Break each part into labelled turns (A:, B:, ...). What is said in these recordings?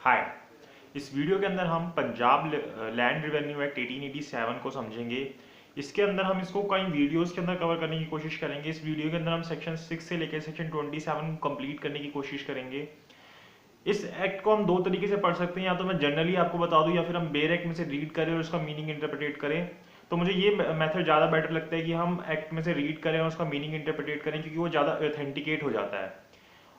A: हाय। इस वीडियो के अंदर हम पंजाब लैंड रेवेन्यू एक्ट 1887 को समझेंगे। इसके अंदर हम इसको कई वीडियोस के अंदर कवर करने की कोशिश करेंगे। इस वीडियो के अंदर हम सेक्शन 6 से लेकर सेक्शन 27 को कंप्लीट करने की कोशिश करेंगे। इस एक्ट को हम दो तरीके से पढ़ सकते हैं, या तो मैं जनरली आपको बता दूं या फिर हम बेर एक्ट में से रीड करें और उसका मीनिंग इंटरप्रेट करें। तो मुझे ये मेथड ज़्यादा बेटर लगता है कि हम एक्ट में से रीड करें और उसका मीनिंग इंटरप्रेट करें, क्योंकि वो ज़्यादा ऑथेंटिकेट हो जाता है।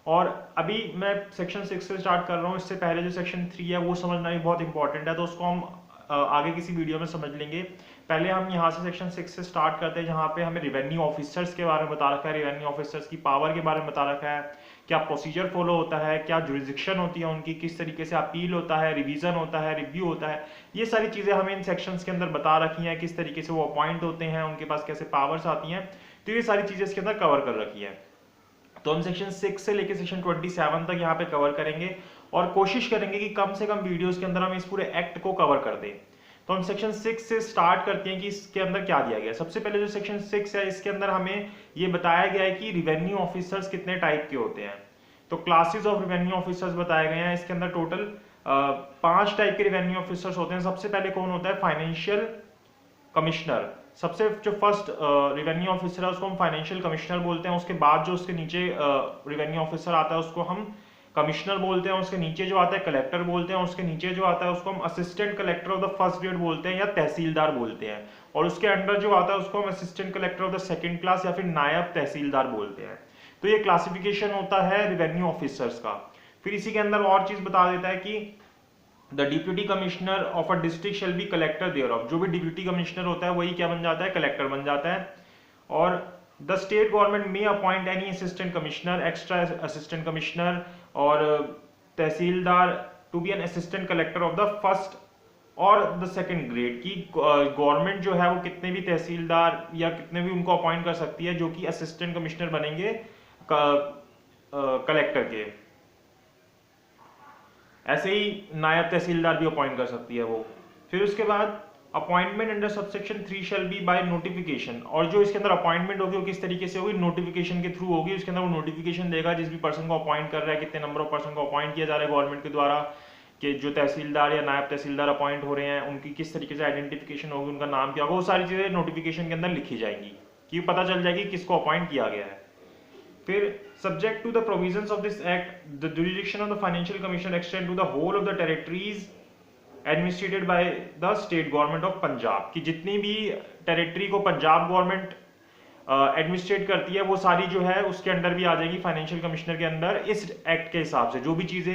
A: और अभी मैं सेक्शन 6 से स्टार्ट कर रहा हूँ। इससे पहले जो सेक्शन 3 है वो समझना भी बहुत इंपॉर्टेंट है, तो उसको हम आगे किसी वीडियो में समझ लेंगे। पहले हम यहाँ से सेक्शन 6 से स्टार्ट करते हैं, जहाँ पे हमें रेवेन्यू ऑफिसर्स के बारे में बता रखा है, रेवेन्यू ऑफिसर्स की पावर के बारे में बता रखा है, क्या प्रोसीजर फॉलो होता है, क्या जुरिस्डिक्शन होती है उनकी, किस तरीके से अपील होता है, रिवीजन होता है, रिव्यू होता है। ये सारी चीज़ें हमें इन सेक्शंस के अंदर बता रखी हैं, किस तरीके से वो अपॉइंट होते हैं, उनके पास कैसे पावर्स आती हैं। तो ये सारी चीज़ें इसके अंदर कवर कर रखी है। तो हम सेक्शन 6 से लेकर सेक्शन 27 तक यहाँ पे कवर करेंगे और कोशिश करेंगे कि कम से कम वीडियोस के अंदर हम इस पूरे एक्ट को कवर कर दें। तो हम सेक्शन 6 से स्टार्ट करते हैं कि इसके अंदर क्या दिया गया है। सबसे पहले जो सेक्शन 6 है, इसके अंदर हमें ये बताया गया है कि रिवेन्यू ऑफिसर्स कितने टाइप के होते हैं। तो क्लासेस ऑफ रिवेन्यू ऑफिसर्स बताए गए हैं। इसके अंदर टोटल 5 टाइप के रिवेन्यू ऑफिसर्स होते हैं। सबसे पहले कौन होता है? Financial commissioner. सबसे जो फर्स्ट रिवेन्यू ऑफिसर है उसको हम फाइनेंशियल कमिश्नर बोलते हैं। उसके बाद जो उसके नीचे रिवेन्यू ऑफिसर आता है उसको हम कमिश्नर बोलते हैं। उसके नीचे जो आता है कलेक्टर बोलते हैं। उसके नीचे जो आता है उसको हम assistant collector of the first grade बोलते हैं या तहसीलदार बोलते हैं। और उसके अंडर जो आता है उसको हम assistant collector of the second class या फिर नायब तहसीलदार बोलते हैं। तो ये क्लासिफिकेशन होता है रिवेन्यू ऑफिसर्स का। फिर इसी के अंदर और चीज बता देता है कि the deputy commissioner of a district shall be collector thereof. जो भी डिप्यूटी कमिश्नर होता है वही क्या बन जाता है? कलेक्टर बन जाता है। और the state government may appoint any assistant commissioner, extra assistant commissioner or tahsildar to be an assistant collector of the first or the second grade. की गवर्नमेंट जो है वो कितने भी तहसीलदार या कितने भी उनको अपॉइंट कर सकती है जो कि असिस्टेंट कमिश्नर बनेंगे कलेक्टर के। ऐसे ही नायब तहसीलदार भी अपॉइंट कर सकती है वो। फिर उसके बाद appointment under subsection 3 shall be by notification. और जो इसके अंदर अपॉइंटमेंट होगी वो किस तरीके से होगी? नोटिफिकेशन के थ्रू होगी। उसके अंदर वो नोटिफिकेशन देगा जिस भी पर्सन को अपॉइंट कर रहा है, कितने नंबर ऑफ पर्सन को अपॉइंट किया जा रहा है गवर्नमेंट के द्वारा, कि जो तहसीलदार या नायब तहसीलदार अपॉइंट हो रहे हैं उनकी किस तरीके से आइडेंटिफिकेशन होगी, उनका नाम क्या होगा, वो सारी चीजें नोटिफिकेशन के अंदर लिखी जाएंगी कि पता चल जाएगी किसको अपॉइंट किया गया है। फिर subject to the provisions of this act, the jurisdiction of the financial commission extend to the whole of the territories administrated by the state government of Punjab. कि जितनी भी टेरिटरी को पंजाब गवर्नमेंट एडमिनिस्ट्रेट करती है वो सारी जो है उसके अंडर भी आ जाएगी फाइनेंशियल कमिश्नर के अंदर। इस एक्ट के हिसाब से जो भी चीजें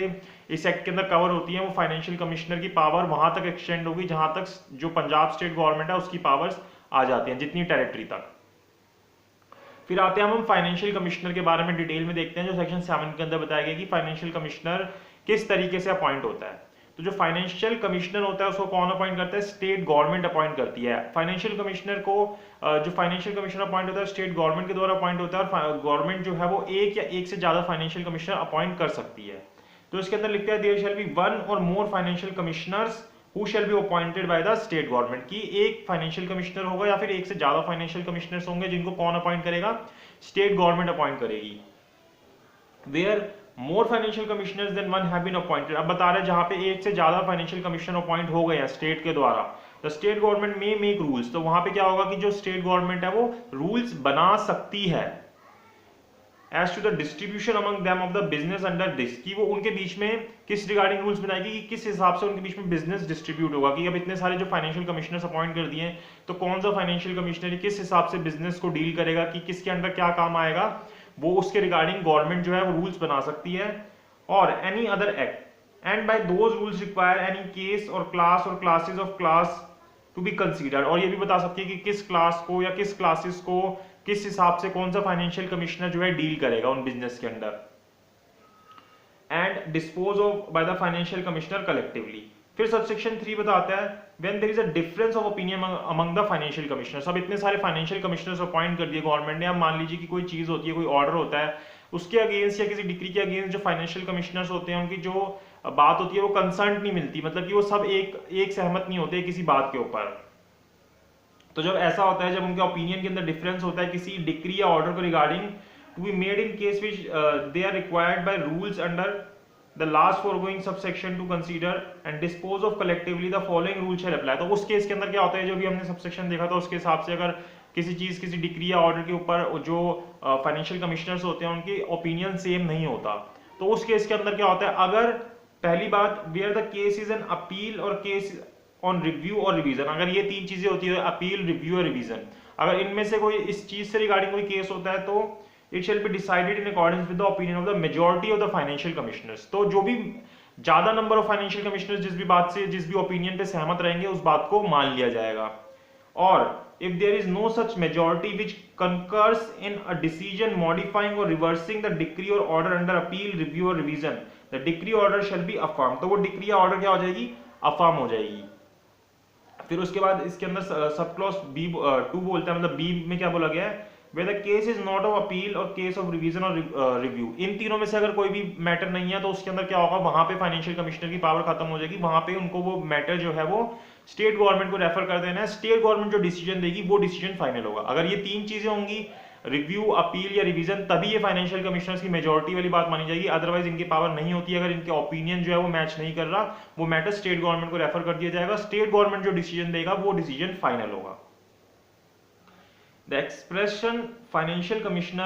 A: इस एक्ट के अंदर कवर होती हैं वो फाइनेंशियल कमिश्नर की पावर वहां तक एक्सटेंड होगी जहां तक जो पंजाब स्टेट गवर्नमेंट है उसकी पावर्स आ जाती हैं, जितनी टेरिटरी तक। फिर आते हैं हम फाइनेंशियल कमिश्नर के बारे में डिटेल में देखते हैं, जो सेक्शन 7 के अंदर बताया गया कि फाइनेंशियल कमिश्नर किस तरीके से अपॉइंट होता है। तो जो फाइनेंशियल कमिश्नर होता है उसको कौन अपॉइंट करता है? स्टेट गवर्नमेंट अपॉइंट करती है। फाइनेंशियल कमिश्नर को जो फाइनेंशियल कमिश्नर अपॉइंट होता है स्टेट गवर्नमेंट के द्वारा अपॉइंट होता है, और गवर्नमेंट जो है वो एक या एक से ज्यादा फाइनेंशियल कमिश्नर अपॉइंट कर सकती है। तो इसके अंदर लिखते हैं there shall be one or more financial commissioners who shall be appointed by the state government। की एक फाइनेंशियल कमिश्नर होगा या फिर एक से ज्यादा फाइनेंशियल कमिश्नर्स होंगे जिनको कौन अपॉइंट करेगा? स्टेट गवर्नमेंट अपॉइंट करेगी। Where more financial commissioners than one have been appointed। अब बता रहे हैं जहां पे एक से ज्यादा फाइनेंशियल कमिश्नर अपॉइंट हो गए हैं स्टेट के द्वारा, द स्टेट गवर्नमेंट में मेक रूल्स। तो वहां पे क्या होगा कि जो स्टेट गवर्नमेंट है वो रूल्स बना सकती है as to the distribution among them of the business under this। कि वो उनके बीच में किस रिगार्डिंग रूल्स बनाएगी कि किस हिसाब से उनके बीच में बिजनेस डिस्ट्रीब्यूट होगा। कि अब इतने सारे जो फाइनेंशियल कमिश्नर्स अपॉइंट कर दिए तो कौन सा फाइनेंशियल कमिश्नर किस हिसाब से बिजनेस को डील करेगा, कि किसके अंडर क्या काम आएगा, वो उसके रिगार्डिंग गवर्नमेंट जो है वो रूल्स बना सकती है। और any other act and by those rules require any case और क्लास और classes of class to be considered. और ये भी बता सकती है कि किस क्लास को या किस क्लासेस को किस हिसाब से कौन सा फाइनेंशियल कमिश्नर जो है डील करेगा उन बिजनेस के under. And dispose of by the financial commissioner collectively. फिर सबसेक्शन 3 बताता है when there is a difference of opinion among the financial commissioners. अब इतने सारे फाइनेंशियल कमिश्नर्स अपॉइंट कर दिए गवर्नमेंट ने। अब मान लीजिए कि कोई चीज होती है, कोई ऑर्डर होता है, उसके अगेंस्ट या किसी डिक्री के अगेंस्ट जो फाइनेंशियल कमिश्नर्स होते हैं उनकी जो बात होती है वो कंसर्न नहीं मिलती, मतलब कि वो सब एक सहमत नहीं होते किसी बात के ऊपर। तो जब ऐसा होता है, जब उनके ओपिनियन के अंदर डिफरेंस होता है किसी डिक्री या ऑर्डर को regarding to be made in case which they are required by rules under the last foregoing subsection to consider and dispose of collectively the following rule shall apply। तो उस case के अंदर क्या होता है, जो भी हमने सबसेक्शन देखा था उसके हिसाब से अगर किसी चीज किसी डिक्री या ऑर्डर के ऊपर जो फाइनेंशियल कमिश्नर्स होते हैं उनकी ओपिनियन सेम नहीं होता, तो उस केस के अंदर क्या होता है, अगर पहली बात where the case is an appeal और केस ऑन रिव्यू और रिवीजन, अगर ये तीन चीजें होती है अपील, रिव्यू और रिवीजन, अगर इनमें से कोई इस चीज से रिगार्डिंग कोई केस होता है तो it shall be decided in accordance with the opinion of the majority of the financial commissioners. तो जो भी ज्यादा नंबर ऑफ फाइनेंशियल कमिश्नर्स जिस भी बात से जिस भी ओपिनियन पे सहमत रहेंगे उस बात को मान लिया जाएगा। और if there is no such majority which concurs in a decision modifying or reversing the decree or order under appeal, review or revision, the decree order shall be affirmed। तो वो डिक्री या ऑर्डर क्या हो जाएगी, affirm हो जाएगी। फिर उसके बाद इसके अंदर सब क्लॉज बी 2 बोलता है, मतलब बी में क्या बोला गया है, where the case is not of appeal और case of revision और review, इन तीनों में से अगर कोई भी मैटर नहीं है तो उसके अंदर क्या होगा, वहां पे फाइनेंशियल कमिश्नर की पावर खत्म हो जाएगी, वहां पे उनको वो मैटर जो है वो स्टेट गवर्नमेंट को रेफर कर देना है, स्टेट गवर्नमेंट जो डिसीजन देगी वो डिसीजन फाइनल होगा। अगर ये तीन चीजें होंगी, रिव्यू, अपील या रिवीजन, तभी ये फाइनेंशियल कमिश्नर्स की मेजॉरिटी वाली बात मानी जाएगी, अदरवाइज इनकी पावर नहीं होती। अगर इनके ओपिनियन जो है वो मैच नहीं कर रहा, वो मैटर स्टेट गवर्नमेंट को रेफर कर दिया जाएगा, स्टेट गवर्नमेंट जो डिसीजन देगा वो डिसीजन फाइनल होगा। The expression financial commissioner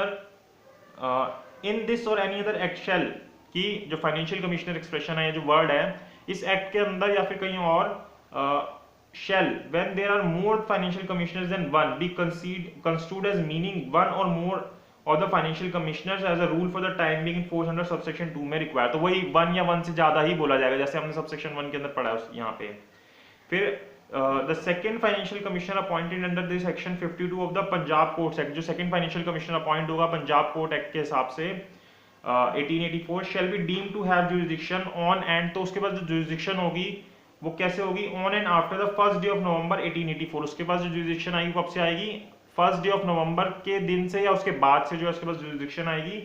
A: in this or any other act shall, की जो फाइनेंशियल कमिश्नर एक्सप्रेशन है, जो वर्ड है इस एक्ट के अंदर या फिर कहीं और, shall when there are more financial commissioners than one be construed as meaning one or more of the financial commissioners as a rule for the time being in force under subsection 2 में require। तो वही 1 या 1 से ज्यादा ही बोला जाएगा, जैसे हमने सबसेक्शन 1 के अंदर पढ़ा है यहाँ पे। फिर the second financial commissioner appointed under this section 52 of the Punjab courts act, जो सेकंड फाइनेंशियल कमिश्नर अपॉइंट होगा पंजाब कोर्ट एक्ट के हिसाब से 1884, shall be deemed to have jurisdiction on and, तो उसके बाद जो jurisdiction होगी वो कैसे होगी, on and after the first day of November 1884। उसके बाद जो जुरिडिक्शन आएगी कब से आएगी, फर्स्ट डे ऑफ नवंबर के दिन से या उसके बाद से जो है उसके पास जुरिडिक्शन आएगी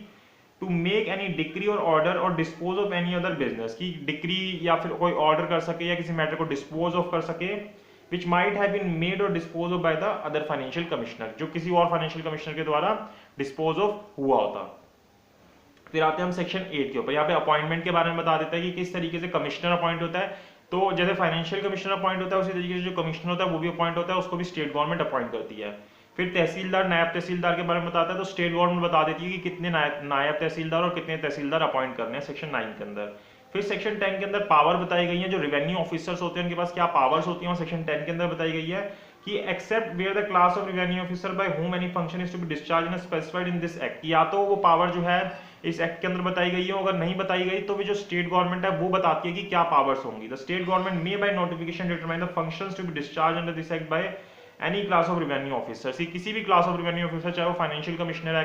A: टू मेक एनी डिक्री और ऑर्डर और dispose of any other business, की डिक्री या फिर कोई ऑर्डर कर सके या किसी मैटर को डिस्पोज ऑफ कर सके which might have been made or dispose of by the other financial commissioner, जो किसी और फाइनेंशियल कमिश्नर के द्वारा डिस्पोज ऑफ हुआ होता। फिर आते हैं हम सेक्शन 8 के ऊपर, यहाँ पे अपॉइंटमेंट के बारे में बता देता है कि किस तरीके से कमिश्नर अपॉइंट होता है। तो जैसे फाइनेंशियल कमिश्नर अपॉइंट होता है उसी तरीके से जो कमिश्नर होता है वो भी अपॉइंट होता है, उसको भी स्टेट गवर्नमेंट अपॉइंट करती है। फिर तहसीलदार, नायब तहसीलदार के बारे में बताता है, तो स्टेट गवर्नमेंट बता देती है कि कितने नायब तहसीलदार और कितने तहसीलदार अपॉइंट करने हैं सेक्शन 9 के अंदर। फिर सेक्शन 10 के अंदर पावर बताई गई है, जो रेवेन्यू ऑफिसर्स होते हैं उनके पास क्या पावर्स होती हैं, और सेक्शन 10 के अंदर बताई गई है कि except where the class of revenue officer by whom any function is to be discharge in specified in this act, या तो वो पावर जो है इस एक्ट के अंदर बताई गई है, अगर नहीं बताई गई तो भी जो स्टेट गवर्नमेंट है वो बताती है कि क्या पावर्स होंगी। The state government may by notification determine the functions to be discharge under this act by any class of revenue officer, किसी भी क्लास ऑफ रेवेन्यू ऑफिसर, चाहे वो फाइनेंशियल कमिश्नर है,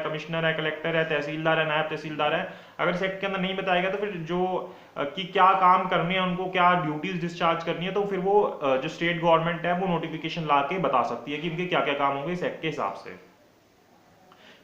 A: कलेक्टर है, तहसीलदार है, नायब तहसीलदार है, अगर इस एक्ट के अंदर नहीं बताएगा तो फिर जो कि क्या काम करने हैं उनको, क्या ड्यूटीज डिस्चार्ज करनी है, तो फिर वो जो स्टेट गवर्नमेंट है वो नोटिफिकेशन ला के बता सकती है कि इनके क्या क्या काम होंगे इस एक्ट के हिसाब से।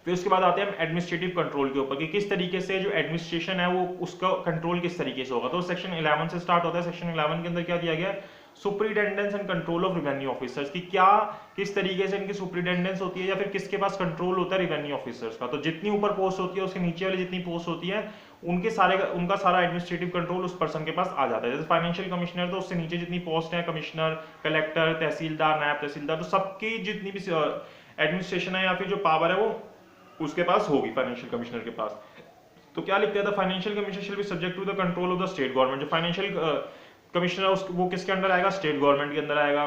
A: फिर उसके बाद आते हैं हम एडमिनिस्ट्रेटिव कंट्रोल के ऊपर कि किस तरीके से जो एडमिनिस्ट्रेशन है वो उसका कंट्रोल किस तरीके से होगा। तो सेक्शन 11 से स्टार्ट होता है। सेक्शन 11 के अंदर क्या दिया गया है, superintendence and control of revenue officers, की क्या किस तरीके से इनकी सुपरिटेंडेंस होती है या फिर किसके पास कंट्रोल होता है रेवेन्यू ऑफिसर्स का। तो जितनी ऊपर पोस्ट होती है उसके नीचे वाली जितनी पोस्ट होती है उनका सारा एडमिनिस्ट्रेटिव कंट्रोल उस पर्सन के पास आ जाता है। जैसे फाइनेंशियल कमिश्नर, तो उससे नीचे जितनी पोस्ट है, कमिश्नर, कलेक्टर, तहसीलदार, नायब तहसीलदार, तो सबकी जितनी भी एडमिनिस्ट्रेशन है या फिर जो पावर है वो उसके पास होगी फाइनेंशियल कमिश्नर के पास। तो क्या लिखते हैं, the financial commissioner shall be subject to the control of the state government. जो फाइनेंशियल कमिश्नर वो किसके अंडर आएगा, स्टेट गवर्नमेंट के अंदर आएगा।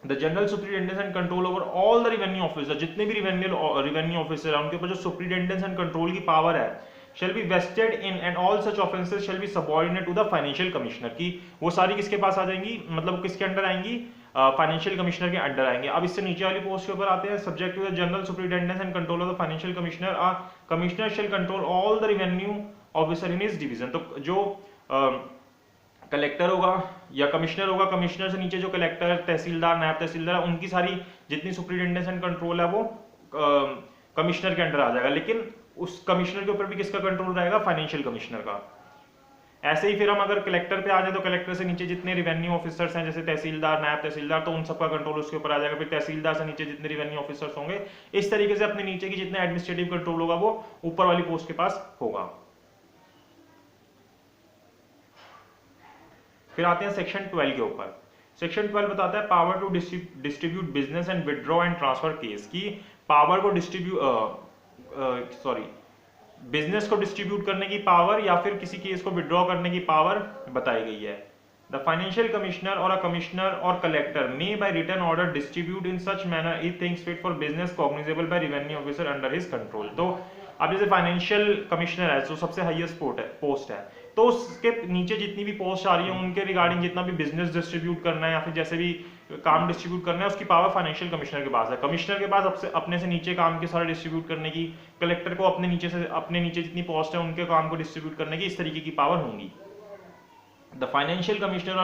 A: The general superintendence and control over all the revenue officer, जितने भी रेवेन्यू ऑफिसर है उनके ऊपर जो सुपरिटेंडेंस एंड कंट्रोल की पावर है, shall be vested in and all such offences shall be subordinate to the financial commissioner, की वो सारी किसके पास आ जाएंगी, मतलब किसके अंडर आएंगी, फाइनेंशियल कमिश्नर के अंडर आएंगे। अब इससे नीचे वाली पोस्ट के ऊपर आते हैं, subject to the general superintendence and control of the financial commissioner, commissioner shall control all the revenue officer in his division. तो जो कलेक्टर होगा या कमिश्नर होगा, कमिश्नर से नीचे जो कलेक्टर, तहसीलदार, नायब तहसीलदार, उनकी सारी जितनी सुपरिटेंडेंस एंड कंट्रोल है वो कमिश्नर के अंडर आ जाएगा। लेकिन उस कमिश्नर के ऊपर भी किसका कंट्रोल रहेगा, फाइनेंशियल कमिश्नर का। ऐसे ही फिर हम अगर कलेक्टर पे आ जाए तो कलेक्टर से नीचे जितने रेवेन्यू ऑफिसर्स हैं जैसे तहसीलदार, नायब तहसीलदार, तो उन सबका कंट्रोल उसके ऊपर आ जाएगा। फिर तहसीलदार से नीचे जितने रेवेन्यू ऑफिसर्स होंगे, इस तरीके से अपने नीचे की जितने एडमिनिस्ट्रेटिव कंट्रोल होगा वो ऊपर वाली पोस्ट के पास होगा। फिर आते हैं सेक्शन 12 के ऊपर। सेक्शन 12 बताता है power to distribute business and withdraw and transfer case, की पावर को बिजनेस को डिस्ट्रीब्यूट करने की पावर या फिर किसी केस को विड्रॉ करने की पावर बताई गई है। द फाइनेंशियल कमिश्नर और अ कमिश्नर और collector may by written order distribute in such manner if things fit for business cognizable by revenue officer under his control. तो अब जैसे फाइनेंशियल कमिश्नर है जो सबसे हाईएस्ट पोस्ट है, तो उसके नीचे जितनी भी पोस्ट आ रही है उनके रिगार्डिंग जितना भी बिजनेस डिस्ट्रीब्यूट करना है या फिर जैसे भी काम डिस्ट्रीब्यूट करना है उसकी पावर फाइनेंशियल कमिश्नर के पास है। कमिश्नर के पास अपने से नीचे काम के सारे डिस्ट्रीब्यूट करने की, कलेक्टर को अपने नीचे जितनी पोस्ट है उनके काम को डिस्ट्रीब्यूट करने की, इस तरीके की पावर होंगी। द फाइनेंशियल कमिश्नर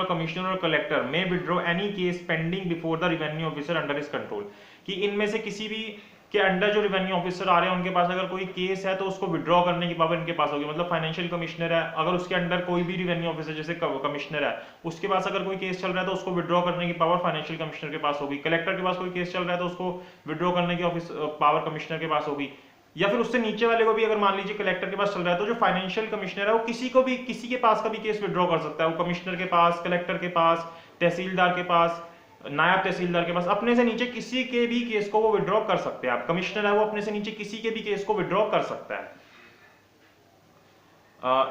A: और collector may withdraw any case pending before the revenue officer under his control, कि इनमें से किसी भी के अंडर जो रेवेन्यू ऑफिसर आ रहे हैं उनके पास अगर कोई केस है तो उसको विड्रॉ करने की पावर इनके पास होगी। मतलब फाइनेंशियल कमिश्नर है, अगर उसके अंडर कोई भी रेवेन्यू ऑफिसर जैसे कमिश्नर है उसके पास अगर कोई केस चल रहा है तो उसको विड्रॉ करने की पावर फाइनेंशियल कमिश्नर के पास होगी। कलेक्टर के पास कोई केस चल रहा है तो उसको विड्रॉ करने की पावर कमिश्नर के पास होगी। या फिर उससे नीचे वाले को भी अगर मान लीजिए कलेक्टर के पास चल रहा है तो जो फाइनेंशियल कमिश्नर है वो किसी के पास का भी केस विड्रॉ कर सकता है। वो कमिश्नर के पास, कलेक्टर के पास, तहसीलदार के पास, नायब तहसीलदार के पास, अपने से नीचे किसी के भी केस को वो विड्रॉ कर सकते हैं। आप कमिश्नर है वो अपने से नीचे किसी के भी केस को विड्रॉ कर सकता है।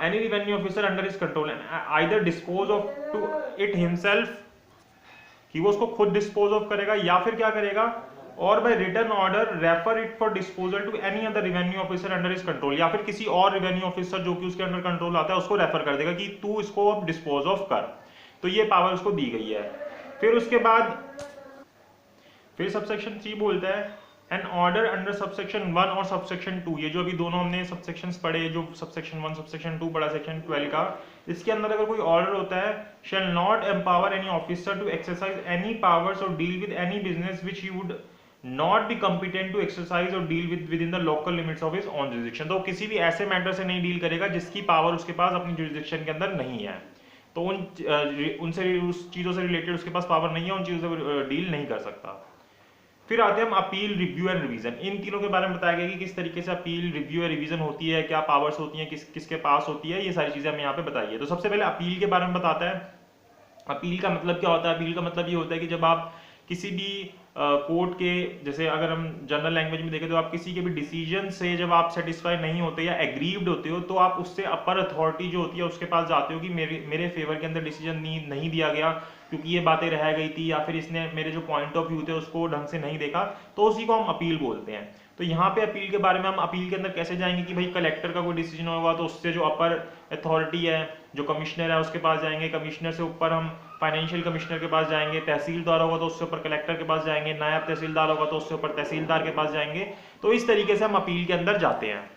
A: Any revenue officer under his control either dispose of to it himself, कि वो उसको खुद डिस्पोज ऑफ करेगा या फिर क्या करेगा, और by written order refer it for disposal to any other revenue officer under his control, या फिर किसी और रेवेन्यू ऑफिसर जो कि उसके अंडर कंट्रोल आता है उसको रेफर कर देगा कि तू इसको अब डिस्पोज ऑफ कर। तो ये पावर उसको दी गई है। फिर उसके बाद फिर सबसेक्शन 3 बोलता है एन ऑर्डर अंडर सबसेक्शन 1 और सबसेक्शन 2, ये जो अभी दोनों हमने सबसेक्शंस पढ़े, जो सबसेक्शन 1 सबसेक्शन 2 पढ़ा सेक्शन 12 का, इसके अंदर अगर कोई ऑर्डर होता है shall not empower any officer to exercise any powers or deal with any business which he would not be competent to exercise or deal with in the local limits of his own jurisdiction. तो किसी भी ऐसे matter से नहीं deal करेगा जिसकी power उसके पास अपनी जुरिसडिक्शन के अंदर नहीं है, तो उस चीजों से रिलेटेड उसके पास पावर नहीं है, उन चीजों से डील नहीं कर सकता। फिर आते हैं हम अपील, रिव्यू एंड रिवीजन। इन तीनों के बारे में बताया गया कि किस तरीके से अपील, रिव्यू या रिवीजन होती है, क्या पावर्स होती हैं, किसके पास होती है, ये सारी चीजें हमें यहाँ पे बताई है। तो सबसे पहले अपील के बारे में बताता है। अपील का मतलब क्या होता है? अपील का मतलब ये होता है कि जब आप किसी भी कोर्ट के, जैसे अगर हम जनरल लैंग्वेज में देखें तो आप किसी के भी डिसीजन से जब आप सेटिस्फाई नहीं होते या एग्रीव्ड होते हो तो आप उससे अपर अथॉरिटी जो होती है उसके पास जाते हो कि मेरे फेवर के अंदर डिसीजन नहीं दिया गया क्योंकि ये बातें रह गई थी या फिर इसने मेरे जो पॉइंट ऑफ व्यू थे उसको ढंग से नहीं देखा, तो उसी को हम अपील बोलते हैं। तो यहाँ पे अपील के बारे में हम अपील के अंदर कैसे जाएंगे कि भाई कलेक्टर का कोई डिसीजन होगा तो उससे जो अपर अथॉरिटी है, जो कमिश्नर है उसके पास जाएंगे, कमिश्नर से ऊपर हम फाइनेंशियल कमिश्नर के पास जाएंगे, तहसीलदार होगा तो उससे ऊपर कलेक्टर के पास जाएंगे, नायब तहसीलदार होगा तो उससे ऊपर तहसीलदार के पास जाएंगे। तो इस तरीके से हम अपील के अंदर जाते हैं।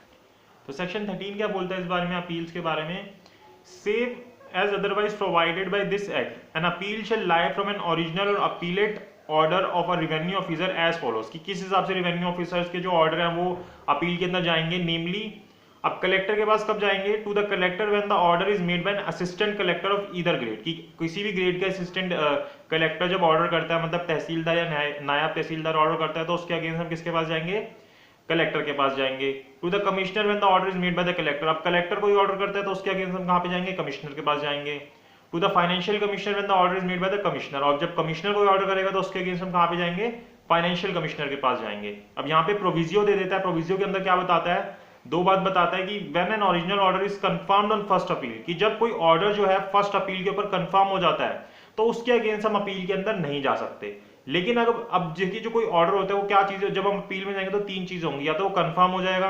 A: तो सेक्शन 13 क्या बोलता है इस बारे में, अपील्स के बारे में? Save as otherwise provided by this act, an appeal shall lie from an original or appellate order of a revenue officer as follows, कि किस हिसाब से रेवेन्यू ऑफिसर्स के जो ऑर्डर हैं वो अपील के अंदर जाएंगे। नेमली, अब कलेक्टर के पास कब जाएंगे? To the collector when the order is made by an assistant collector of either grade, कि किसी भी ग्रेड का असिस्टेंट कलेक्टर जब ऑर्डर करता है, मतलब तहसीलदार या नायब तहसीलदार ऑर्डर करता है, तो उसके अगेंस्ट हम किसके पास जाएंगे? कलेक्टर के पास जाएंगे। To the commissioner when the order is made by the collector, अब कलेक्टर कोई ऑर्डर करता है तो उसके अगेंस्ट हम कहां पे जाएंगे? कमिश्नर के पास जाएंगे। To the financial commissioner when the order is made by the commissioner, और जब कमिश्नर कोई ऑर्डर करेगा तो उसके अगेंस्ट हम कहां पे जाएंगे? फाइनेंशियल कमिश्नर के पास जाएंगे। अब यहाँ पे प्रोविजियो दे देता है। प्रोविजियो के अंदर क्या बताता है? दो बात बताता है कि when an original order is confirmed on first appeal, कि जब कोई ऑर्डर जो है फर्स्ट अपील के ऊपर कंफर्म हो जाता है तो उसके अगेंस्ट हम अपील के अंदर नहीं जा सकते। लेकिन अगर अब देखिए जो कोई ऑर्डर होता है वो क्या चीज है, जब हम अपील में जाएंगे तो तीन चीज होंगी, या तो वो कंफर्म हो जाएगा,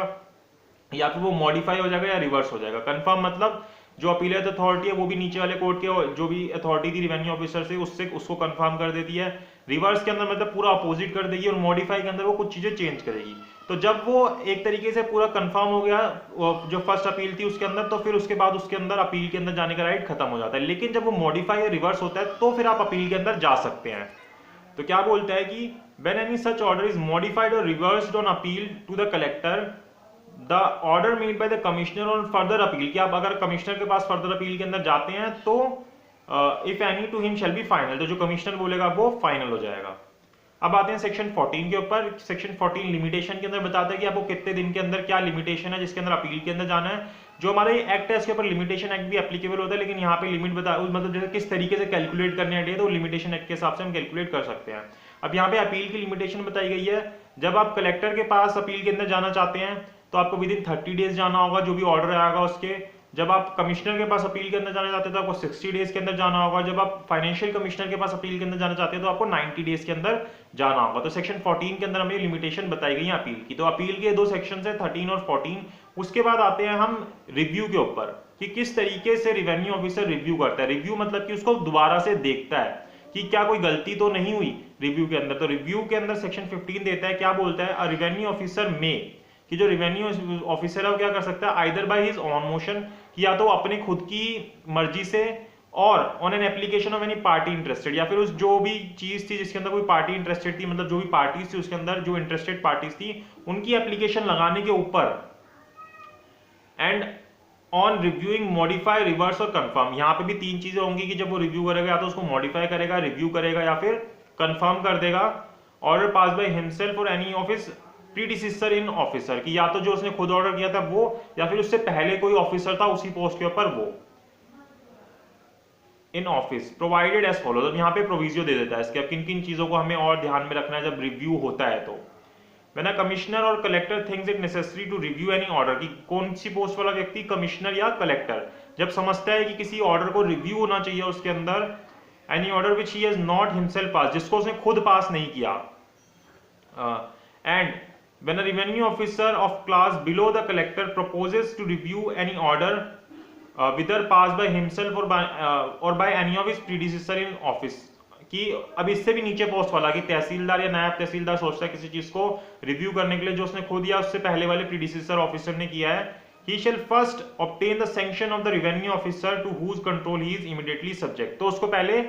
A: या फिर वो मॉडिफाई हो जाएगा, या रिवर्स हो जाएगा। कंफर्म मतलब जो अपीलेट अथॉरिटी है वो भी नीचे वाले कोर्ट के जो भी अथॉरिटी थी रेवेन्यू ऑफिसर से उसको कंफर्म कर देती है। रिवर्स के अंदर मतलब पूरा अपोजिट कर देगी, और मॉडिफाई के अंदर वो कुछ चीजें चेंज करेगी। तो जब वो एक तरीके से पूरा कंफर्म हो गया जो फर्स्ट अपील थी उसके अंदर, तो फिर उसके बाद उसके अंदर अपील के अंदर जाने का राइट खत्म हो जाता है। लेकिन जब वो मॉडिफाई या रिवर्स होता है तो फिर आप अपील के अंदर जा सकते हैं। तो क्या बोलता है कि when any such order is modified or reversed on appeal to the collector, the order made by the commissioner on further appeal, कि आप अगर कमिश्नर के पास फर्दर अपील के अंदर जाते हैं तो if any to him shall be final, तो जो कमिश्नर बोलेगा वो फाइनल हो जाएगा। अब आते हैं सेक्शन 14 के ऊपर। सेक्शन 14 लिमिटेशन के अंदर बताता है कि आपको कितने दिन के अंदर क्या लिमिटेशन है जिसके अंदर अपील के अंदर जाना है। जो हमारे एक्ट है इसके ऊपर लिमिटेशन एक्ट भी एप्लीकेबल होता है, लेकिन यहाँ पे लिमिट बता मतलब जैसे किस तरीके से कैलकुलेट करने है तो लिमिटेशन एक्ट के हिसाब से हम कैलकुलेट कर सकते हैं। अब यहाँ पे अपील की लिमिटेशन बताई गई है, जब आप कलेक्टर के पास अपील के अंदर जाना चाहते हैं तो आपको विद इन 30 डेज जाना होगा, जो भी ऑर्डर आएगा उसके। जब आप कमिश्नर के पास अपील के अंदर जाना चाहते हैं तो आपको 60 डेज के अंदर जाना होगा। जब आप फाइनेंशियल कमिश्नर के पास अपील के अंदर जाना चाहते हैं तो आपको 90 डेज के अंदर जाना होगा। तो सेक्शन 14 के अंदर हमें लिमिटेशन बताई गई है अपील की। तो अपील के दो सेक्शन है 13 और 14। उसके बाद आते हैं हम रिव्यू के ऊपर कि किस तरीके से रिवेन्यू ऑफिसर रिव्यू करता है। रिव्यू मतलब कि उसको दोबारा से देखता है कि क्या कोई गलती तो नहीं हुई रिव्यू के अंदर। तो रिव्यू के अंदर सेक्शन 15 देता है, क्या बोलता है, अ रिवेन्यू ऑफिसर में, कि जो रिवेन्यू ऑफिसर है वो क्या कर सकता है, either by his on motion, कि या तो अपने खुद की मर्जी से, और on an application of any party interested, या फिर उस जो भी चीज थी जिसके अंदर कोई पार्टी इंटरेस्टेड थी, मतलब जो भी पार्टीज थी उसके अंदर जो इंटरेस्टेड पार्टीज थी उनकी एप्लीकेशन लगाने के ऊपर, and on reviewing modify, reverse और कंफर्म। यहाँ पे भी तीन चीजें होंगी कि जब वो रिव्यू करेगा या तो उसको मॉडिफाई करेगा, रिव्यू करेगा, या फिर कंफर्म कर देगा। ऑर्डर पास बाय हिमसेल्फ और any of his predecessor in officer, कि या तो जो उसने खुद ऑर्डर किया था वो, या फिर उससे पहले कोई ऑफिसर था उसी पोस्ट के ऊपर वो, in office provided as follow. अब यहाँ पे प्रोविजो दे देता है इसके। अब किन किन चीजों को हमें और ध्यान में रखना है जब रिव्यू होता है तो, When a commissioner or collector thinks it necessary to review any order, कि कौन सी पोस्ट वाला व्यक्ति, कमिश्नर या कलेक्टर, जब समझता है कि किसी ऑर्डर को रिव्यू होना चाहिए उसके अंदर, any order which he has not himself pass, जिसको उसने खुद पास नहीं किया, and when a revenue officer of class below the collector proposes to review any order whether passed by himself or by any of his predecessor in office, कि अब इससे भी नीचे पोस्ट वाला, कि तहसीलदार या नायब तहसीलदार सोचता है किसी चीज को रिव्यू करने के लिए जो उसने खुद या उससे पहले वाले प्रीडिसेसर ऑफिसर ने किया है, he shall first obtain the sanction of the revenue officer to whose control he is immediately subject। तो उसको पहले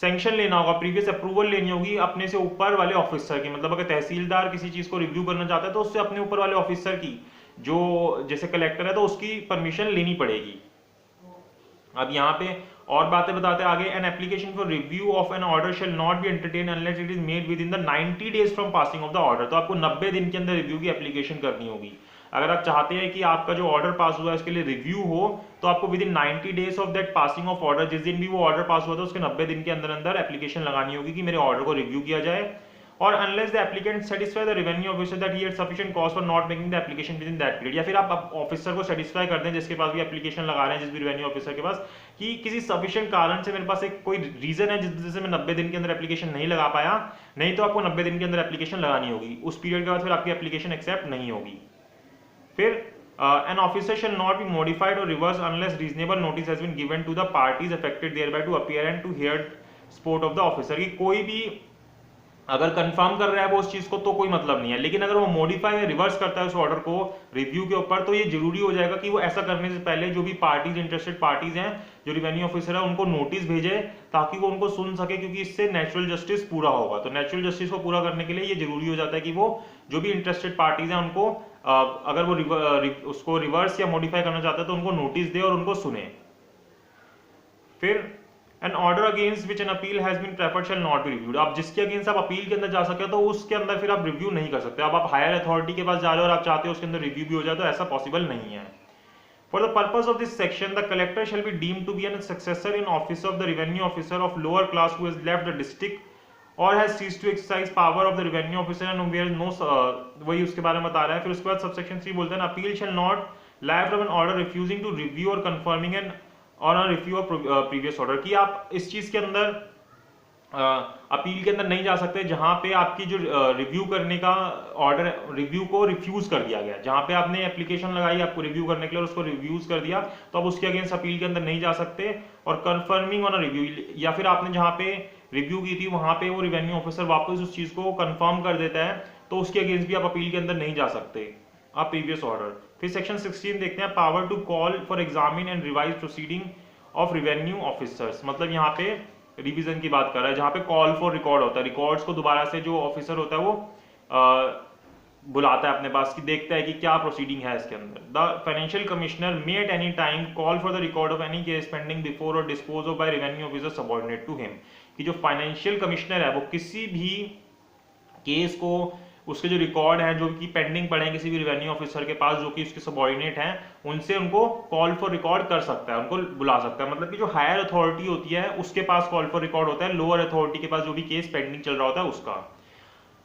A: सैंक्शन लेना होगा, प्रीवियस अप्रूवल लेनी होगी अपने से ऊपर वाले ऑफिसर की। मतलब अगर तहसीलदार किसी चीज को रिव्यू करना चाहता है तो उससे अपने ऊपर वाले ऑफिसर की, जो जैसे कलेक्टर है तो उसकी परमिशन लेनी पड़ेगी। अब यहाँ पे और बातें बताते हैं आगे, an application for review of an order shall not be entertain unless it is made with in the 90 days from passing of the order. तो आपको 90 दिन के अंदर रिव्यू की एप्लीकेशन करनी होगी। अगर आप चाहते हैं कि आपका जो ऑर्डर पास हुआ है उसके लिए रिव्यू हो, तो आपको with in 90 days of that passing of order, जिस दिन भी वो ऑर्डर पास हुआ था उसके 90 दिन के अंदर अंदर एप्लीकेशन लगानी होगी कि मेरे ऑर्डर को रिव्यू किया जाए। और unless the applicant satisfy the revenue officer that he had sufficient cause for not making the application with in that period, या फिर आप ऑफिसर को सेटिस्फाई कर दें जिसके पास भी एप्लीकेशन लगा रहे हैं, जिस भी रेवेन्यू ऑफिसर के पास, कि किसी सफिशिएंट कारण से मेरे पास एक कोई रीजन है जिस वजह से मैं 90 दिन के अंदर एप्लीकेशन नहीं लगा पाया, नहीं तो आपको 90 दिन के अंदर एप्लीकेशन लगानी होगी। उस पीरियड के बाद फिर आपकी एप्लीकेशन एक्सेप्ट नहीं होगी। फिर an officer shall not be modified or reversed unless reasonable notice has been given to the parties affected thereby to appear and to hear sport of the officer, कि कोई भी अगर कंफर्म कर रहा है वो उस चीज को तो कोई मतलब नहीं है, लेकिन अगर वो मॉडिफाई या रिवर्स करता है उस ऑर्डर को रिव्यू के ऊपर, तो ये जरूरी हो जाएगा कि वो ऐसा करने से पहले जो भी पार्टीज, इंटरेस्टेड पार्टीज हैं, जो रिवेन्यू ऑफिसर है, उनको नोटिस भेजे ताकि वो उनको सुन सके, क्योंकि इससे नेचुरल जस्टिस पूरा होगा। तो नेचुरल जस्टिस को पूरा करने के लिए ये जरूरी हो जाता है कि वो जो भी इंटरेस्टेड पार्टीज हैं उनको अगर वो उसको रिवर्स या मॉडिफाई करना चाहता है तो उनको नोटिस दे और उनको सुने। फिर an order against which an appeal has been preferred shall not be reviewed। आप जिसके अगेंस्ट आप अपील के अंदर जा सके तो उसके अंदर फिर आप रिव्यू नहीं कर सकते। अब आप हायर अथॉरिटी के पास जा रहे हो और आप चाहते हो उसके अंदर रिव्यू भी हो जाए तो ऐसा पॉसिबल नहीं है। For the purpose of this section, the collector shall be deemed to be a successor in office of the revenue officer of lower class who has left the district or has ceased to exercise power of the revenue officer and where no वही उसके बारे में बता रहा है। फिर उसके बाद सबसेक्शन 3 बोलते हैं appeal shall not lie from an order refusing to review or confirming an और रिव्यू ऑफ प्रीवियस ऑर्डर, की आप इस चीज के अंदर अपील के अंदर नहीं जा सकते जहां पे आपकी जो रिव्यू करने का ऑर्डर, रिव्यू को रिफ्यूज कर दिया गया। जहां पे आपने एप्लीकेशन लगाई आपको रिव्यू करने के लिए और उसको रिव्यूज कर दिया तो आप उसके अगेंस्ट अपील के अंदर नहीं जा सकते। और कंफर्मिंग ऑन रिव्यू, या फिर आपने जहां पे रिव्यू की थी वहां पे वो रिवेन्यू ऑफिसर वापस उस चीज को कंफर्म कर देता है तो उसके अगेंस्ट भी आप अपील के अंदर नहीं जा सकते आप प्रीवियस ऑर्डर। फिर सेक्शन 16 देखते हैं, power to call for examine and revise proceeding of revenue officers. मतलब यहाँ पे रिवीजन की बात कर रहा है जहाँ पे कॉल फॉर रिकॉर्ड होता है, रिकॉर्ड्स को दोबारा से जो ऑफिसर होता है वो बुलाता है अपने पास, की देखता है कि क्या प्रोसीडिंग है इसके अंदर। The financial commissioner may at any time call for the record of any case pending before or dispose of by revenue officer subordinate to him, कि जो फाइनेंशियल कमिश्नर है वो किसी भी केस को उसके जो रिकॉर्ड हैं जो कि पेंडिंग पड़े हैं किसी भी रेवेन्यू ऑफिसर के पास जो कि उसके सबॉर्डिनेट हैं, उनसे उनको कॉल फॉर रिकॉर्ड कर सकता है, उनको बुला सकता है। मतलब कि जो हायर अथॉरिटी होती है उसके पास कॉल फॉर रिकॉर्ड होता है, लोअर अथॉरिटी के पास जो भी केस पेंडिंग चल रहा होता है उसका।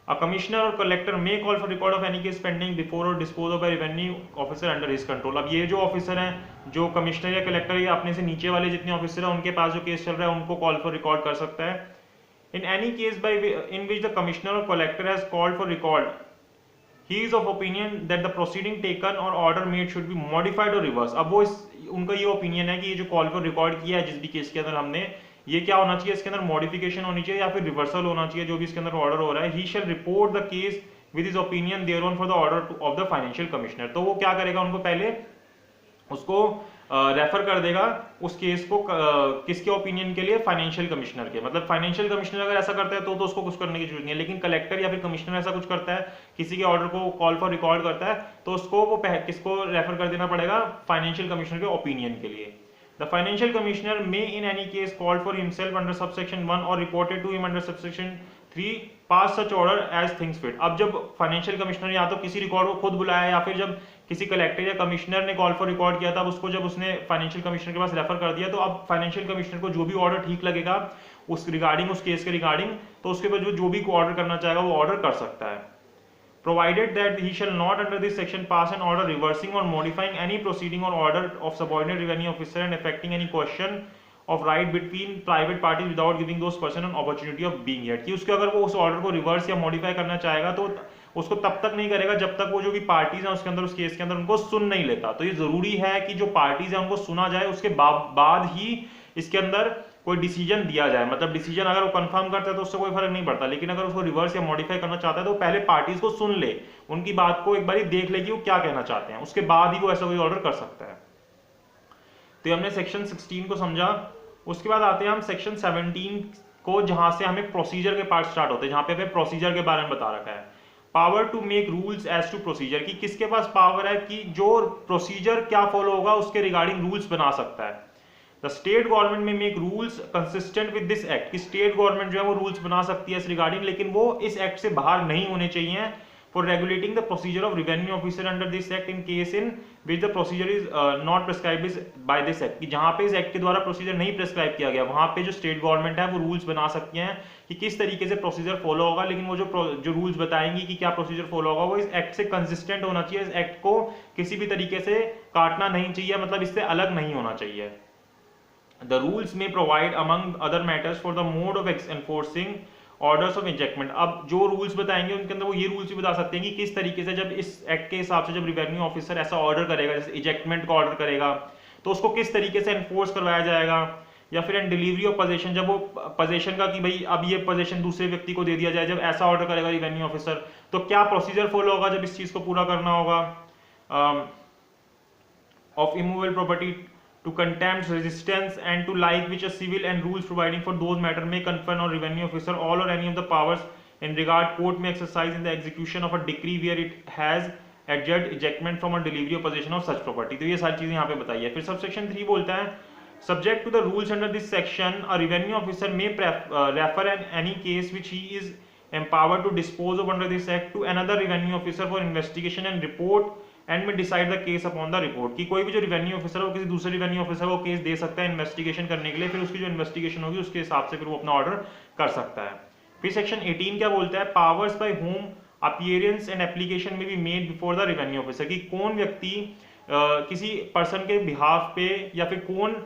A: A commissioner or collector may call for record of any case pending before or dispose of by revenue officer under his control। अब ये जो ऑफिसर हैं, जो कमिश्नर या कलेक्टर या अपने से नीचे वाले जितने ऑफिसर हैं उनके पास जो केस चल रहा है उनको कॉल फॉर रिकॉर्ड कर सकता है। In any case in which the commissioner or collector has called for record, he is of opinion that the proceeding taken or order made should be modified or reversed। अब वो उनका ये opinion है कि ये जो कॉल फॉर रिकॉर्ड किया है जिस भी केस के अंदर हमने, ये क्या होना चाहिए, इसके अंदर मॉडिफिकेशन होनी चाहिए या फिर रिवर्सल होना चाहिए जो भी इसके अंदर ऑर्डर हो रहा है। He shall report the case with his opinion thereon for the order of the financial commissioner. तो वो क्या करेगा, उनको पहले उसको रेफर कर देगा उस केस को किसके ओपिनियन के लिए, फाइनेंशियल कमिश्नर के। मतलब फाइनेंशियल कमिश्नर अगर ऐसा करता है तो उसको कुछ करने की जरूरत नहीं है, लेकिन कलेक्टर या फिर कमिश्नर ऐसा कुछ करता है, किसी के ऑर्डर को कॉल फॉर रिकॉर्ड करता है, तो उसको वो किसको रेफर कर देना पड़ेगा, फाइनेंशियल कमिश्नर के ओपिनियन के लिए। The financial commissioner may in any case call for himself under subsection 1 or reported to him under subsection 3 pass such order as things fit। अब जब फाइनेंशियल कमिश्नर या तो किसी रिकॉर्ड को खुद बुलाया या फिर जब किसी कलेक्टर या कमिश्नर ने कॉल फॉर रिकॉर्ड किया तब उसको जब उसने फाइनेंशियल कमिश्नर के पास रेफर कर दिया, तो अब फाइनेंशियल कमिश्नर को जो भी ऑर्डर ठीक लगेगा उस रिगार्डिंग, उस केस के रिगार्डिंग, तो उसके बाद जो भी ऑर्डर करना चाहेगा वो ऑर्डर कर सकता है। Provided that he shall not under this section pass an order reversing or modifying any proceeding or order of subordinate revenue officer and affecting any question of right between private parties without giving those person an opportunity of being heard। कि उसके अगर वो उस order को reverse या modify करना चाहेगा तो उसको तब तक नहीं करेगा जब तक वो जो भी पार्टीज हैं उसके अंदर, उस केस के अंदर उनको सुन नहीं लेता। तो ये जरूरी है कि जो पार्टीज हैं उनको सुना जाए, उसके बाद ही इसके अंदर कोई डिसीजन दिया जाए। मतलब डिसीजन अगर वो कंफर्म करता है तो उससे कोई फर्क नहीं पड़ता, लेकिन अगर उसको रिवर्स या मॉडिफाई करना चाहता है तो पहले पार्टीज को सुन ले, उनकी बात को एक बार देख ले कि वो क्या कहना चाहते हैं, उसके बाद ही वो ऐसा कोई ऑर्डर कर सकता है। तो हमने सेक्शन 16 को समझा। उसके बाद आते हैं हम सेक्शन 17 को, जहां से हमें प्रोसीजर के पार्ट स्टार्ट होते हैं, जहां पे हमें प्रोसीजर के बारे में बता रखा है। Power to make rules as to procedure, कि किसके पास पावर है कि जो प्रोसीजर क्या फॉलो होगा उसके रिगार्डिंग रूल्स बना सकता है। द स्टेट गवर्नमेंट में make rules consistent with this act, कि स्टेट गवर्नमेंट जो है वो रूल्स बना सकती है इस रिगार्डिंग, लेकिन वो इस एक्ट से बाहर नहीं होने चाहिए। For regulating the procedure of revenue officer under this act in case in which the procedure is not prescribed by this act, कि जहां पे इस एक्ट के द्वारा प्रोसीजर नहीं प्रेस्क्राइब किया गया वहां पे जो स्टेट गवर्नमेंट है वो रूल्स बना सकती हैं कि किस तरीके से प्रोसीजर फॉलो होगा, लेकिन वो जो रूल्स बताएंगी कि क्या प्रोसीजर फॉलो होगा वो इस एक्ट से कंसिस्टेंट होना चाहिए। इस एक्ट को किसी भी तरीके से काटना नहीं चाहिए, मतलब इससे अलग नहीं होना चाहिए। The rules may provide among other matters for the mode of enforcing orders of ejectment। अब जो रूल्स बताएंगे उनके अंदर वो ये रूल्स भी बता सकते हैं कि किस तरीके से जब इस एक्ट के हिसाब से जब रिवेन्यू ऑफिसर ऐसा ऑर्डर करेगा, जैसे इजेक्टमेंट का ऑर्डर करेगा, तो उसको किस तरीके से एनफोर्स करवाया जाएगा। या फिर एन डिलीवरी ऑफ पोजेशन, जब वो पोजेशन का कि भाई अब ये पोजेशन दूसरे व्यक्ति को दे दिया जाए, जब ऐसा ऑर्डर करेगा रिवेन्यू ऑफिसर तो क्या प्रोसीजर फॉलो होगा जब इस चीज को पूरा करना होगा। Of immovable property to contempt, resistance and to like which a civil and rules providing for those matter may confer on revenue officer all or any of the powers in regard court may exercise in the execution of a decree where it has adjudged ejectment from a delivery of possession of such property। तो ये सारी चीजें यहाँ पे बताई है। फिर subsection 3 बोलता है subject to the rules under this section a revenue officer may refer in any case which he is empowered to dispose of under this act to another revenue officer for investigation and report and may decide the case upon the report, कि कोई भी जो revenue officer है वो किसी दूसरे revenue officer को case दे सकता है इन्वेस्टिगेशन करने के लिए, फिर उसकी जो इन्वेस्टिगेशन होगी उसके हिसाब से फिर वो अपना ऑर्डर कर सकता है। फिर सेक्शन 18 क्या बोलता है, powers by whom appearance and application may be made before the revenue officer, कि कौन व्यक्ति किसी पर्सन के बिहाफ पे या फिर कौन